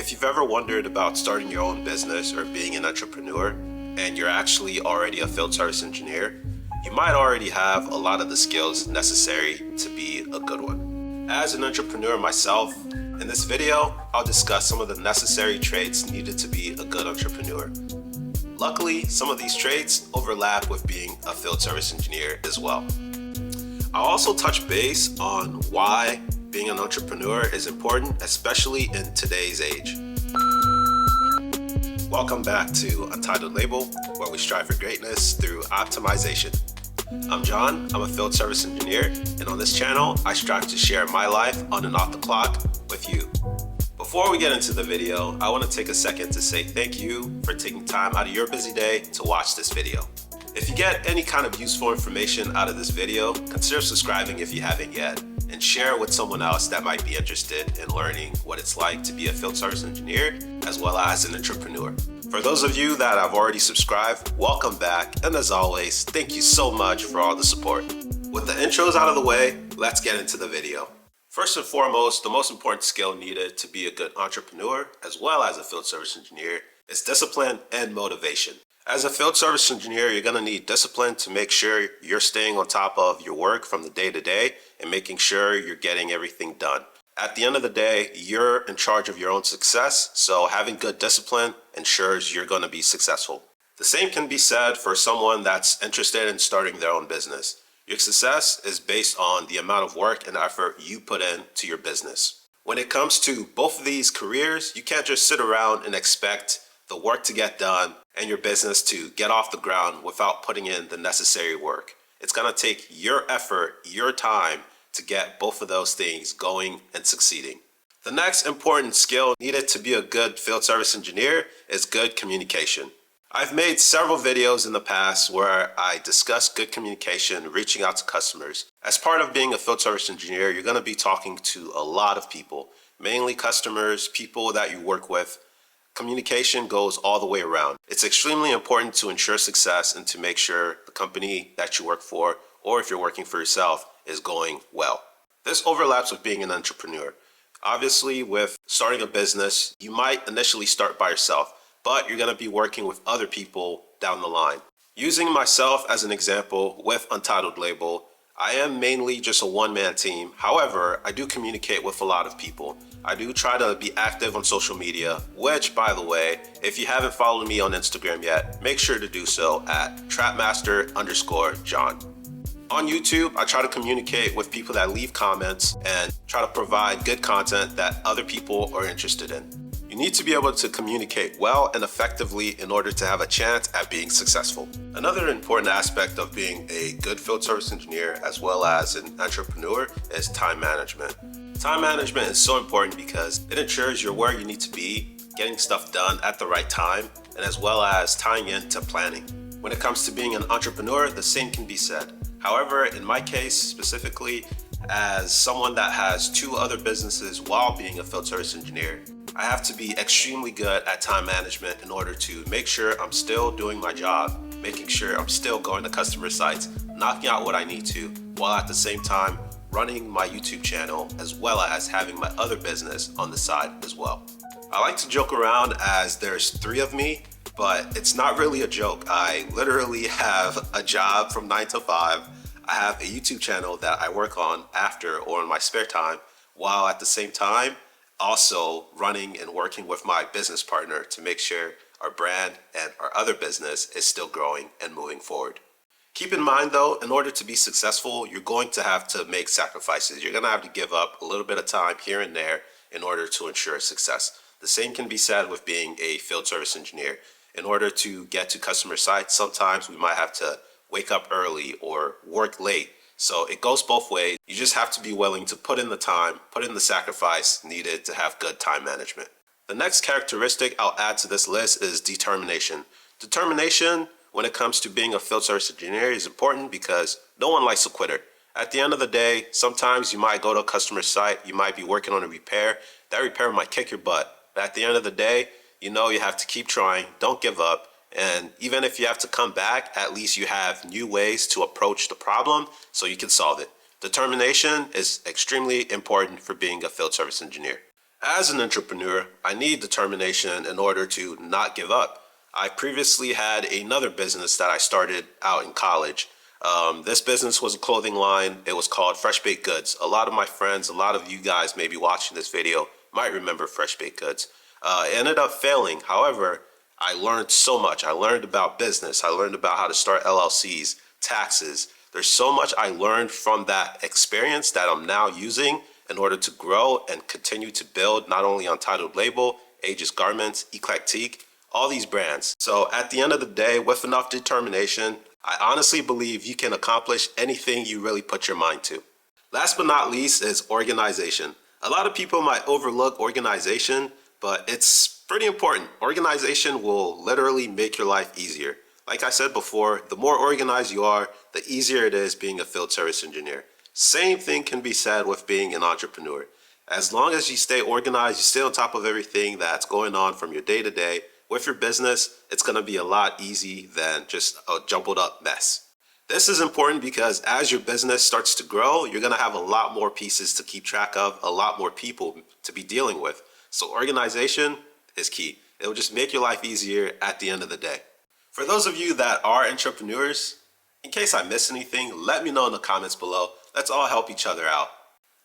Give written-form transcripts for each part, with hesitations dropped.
If you've ever wondered about starting your own business or being an entrepreneur, and you're actually already a field service engineer, you might already have a lot of the skills necessary to be a good one. As an entrepreneur myself, in this video, I'll discuss some of the necessary traits needed to be a good entrepreneur. Luckily, some of these traits overlap with being a field service engineer as well. I'll also touch base on why being an entrepreneur is important, especially in today's age. Welcome back to Untitled Label, where we strive for greatness through optimization. I'm John, I'm a field service engineer, and on this channel, I strive to share my life on and off the clock with you. Before we get into the video, I want to take a second to say thank you for taking time out of your busy day to watch this video. If you get any kind of useful information out of this video, consider subscribing if you haven't yet, and share it with someone else that might be interested in learning what it's like to be a field service engineer as well as an entrepreneur. For those of you that have already subscribed, welcome back, and as always, thank you so much for all the support. With the intros out of the way, let's get into the video. First and foremost, the most important skill needed to be a good entrepreneur as well as a field service engineer is discipline and motivation. As a field service engineer, you're going to need discipline to make sure you're staying on top of your work from the day to day and making sure you're getting everything done. At the end of the day, you're in charge of your own success, so having good discipline ensures you're going to be successful. The same can be said for someone that's interested in starting their own business. Your success is based on the amount of work and effort you put into your business. When it comes to both of these careers, you can't just sit around and expect the work to get done and your business to get off the ground without putting in the necessary work. It's going to take your effort, your time to get both of those things going and succeeding. The next important skill needed to be a good field service engineer is good communication. I've made several videos in the past where I discuss good communication, reaching out to customers. As part of being a field service engineer, you're going to be talking to a lot of people, mainly customers, people that you work with. Communication goes all the way around. It's extremely important to ensure success and to make sure the company that you work for, or if you're working for yourself, is going well. This overlaps with being an entrepreneur. Obviously, with starting a business, you might initially start by yourself, but you're going to be working with other people down the line. Using myself as an example with Untitled Label, I am mainly just a one-man team. However, I do communicate with a lot of people. I do try to be active on social media, which, by the way, if you haven't followed me on Instagram yet, make sure to do so at trapmaster_John. On YouTube, I try to communicate with people that leave comments and try to provide good content that other people are interested in. You need to be able to communicate well and effectively in order to have a chance at being successful. Another important aspect of being a good field service engineer as well as an entrepreneur is time management. Time management is so important because it ensures you're where you need to be, getting stuff done at the right time, and as well as tying into planning. When it comes to being an entrepreneur, the same can be said. However, in my case specifically, as someone that has two other businesses while being a field service engineer, I have to be extremely good at time management in order to make sure I'm still doing my job, making sure I'm still going to customer sites, knocking out what I need to, while at the same time running my YouTube channel as well as having my other business on the side as well. I like to joke around as there's three of me, but it's not really a joke. I literally have a job from 9 to 5. I have a YouTube channel that I work on after or in my spare time, while at the same time also running and working with my business partner to make sure our brand and our other business is still growing and moving forward. Keep in mind though, in order to be successful, you're going to have to make sacrifices. You're going to have to give up a little bit of time here and there in order to ensure success. The same can be said with being a field service engineer. In order to get to customer sites, sometimes we might have to wake up early or work late. So it goes both ways. You just have to be willing to put in the time, put in the sacrifice needed to have good time management. The next characteristic I'll add to this list is determination. Determination when it comes to being a field service engineer is important because no one likes a quitter. At the end of the day, sometimes you might go to a customer site, you might be working on a repair. That repair might kick your butt. But at the end of the day, you know you have to keep trying, don't give up, and even if you have to come back, at least you have new ways to approach the problem so you can solve it. Determination is extremely important for being a field service engineer. As an entrepreneur, I need determination in order to not give up. I previously had another business that I started out in college. This business was a clothing line. It was called Fresh Baked Goods. A lot of my friends, a lot of you guys maybe watching this video might remember Fresh Baked Goods. It ended up failing. However, I learned so much. I learned about business. I learned about how to start LLCs, taxes. There's so much I learned from that experience that I'm now using in order to grow and continue to build not only Untitled Label, Aegis Garments, Eclectique, all these brands. So at the end of the day, with enough determination, I honestly believe you can accomplish anything you really put your mind to. Last but not least is organization. A lot of people might overlook organization, but it's pretty important. Organization will literally make your life easier. Like I said before, the more organized you are, the easier it is being a field service engineer. Same thing can be said with being an entrepreneur. As long as you stay organized, you stay on top of everything that's going on from your day to day with your business, it's going to be a lot easier than just a jumbled up mess. This is important because as your business starts to grow, you're going to have a lot more pieces to keep track of, a lot more people to be dealing with. So organization is key. It will just make your life easier at the end of the day. For those of you that are entrepreneurs, in case I miss anything, let me know in the comments below. Let's all help each other out.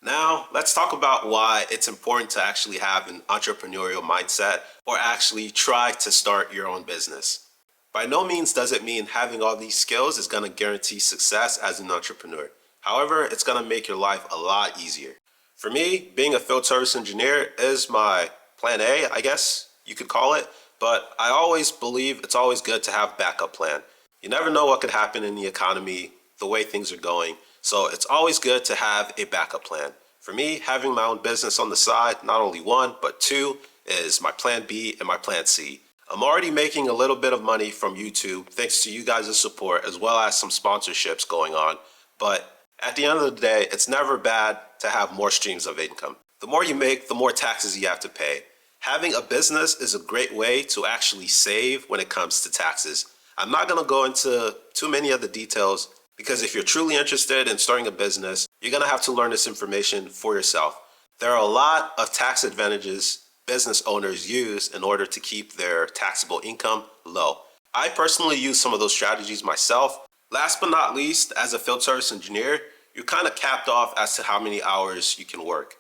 Now, let's talk about why it's important to actually have an entrepreneurial mindset or actually try to start your own business. By no means does it mean having all these skills is going to guarantee success as an entrepreneur. However, it's going to make your life a lot easier. For me, being a field service engineer is my plan A, I guess you could call it, but I always believe it's always good to have a backup plan. You never know what could happen in the economy, the way things are going. So it's always good to have a backup plan. For me, having my own business on the side, not only one, but two, is my plan B and my plan C. I'm already making a little bit of money from YouTube thanks to you guys' support as well as some sponsorships going on. But at the end of the day, it's never bad to have more streams of income. The more you make, the more taxes you have to pay. Having a business is a great way to actually save when it comes to taxes. I'm not going to go into too many of the details because if you're truly interested in starting a business, you're going to have to learn this information for yourself. There are a lot of tax advantages business owners use in order to keep their taxable income low. I personally use some of those strategies myself. Last but not least, as a field service engineer, you're kind of capped off as to how many hours you can work.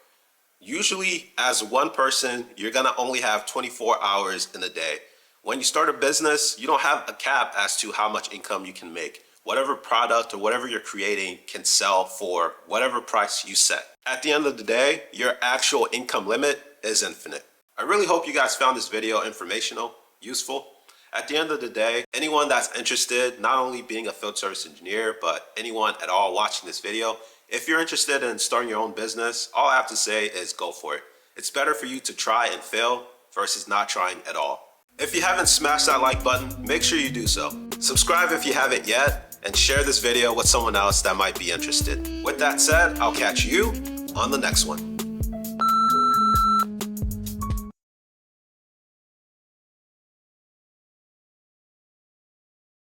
Usually, as one person, you're going to only have 24 hours in a day. When you start a business, you don't have a cap as to how much income you can make. Whatever product or whatever you're creating can sell for whatever price you set. At the end of the day, your actual income limit is infinite. I really hope you guys found this video informational, useful. At the end of the day, anyone that's interested, not only being a field service engineer, but anyone at all watching this video, if you're interested in starting your own business, all I have to say is go for it. It's better for you to try and fail versus not trying at all. If you haven't smashed that like button, make sure you do so. Subscribe if you haven't yet, and share this video with someone else that might be interested. With that said, I'll catch you on the next one.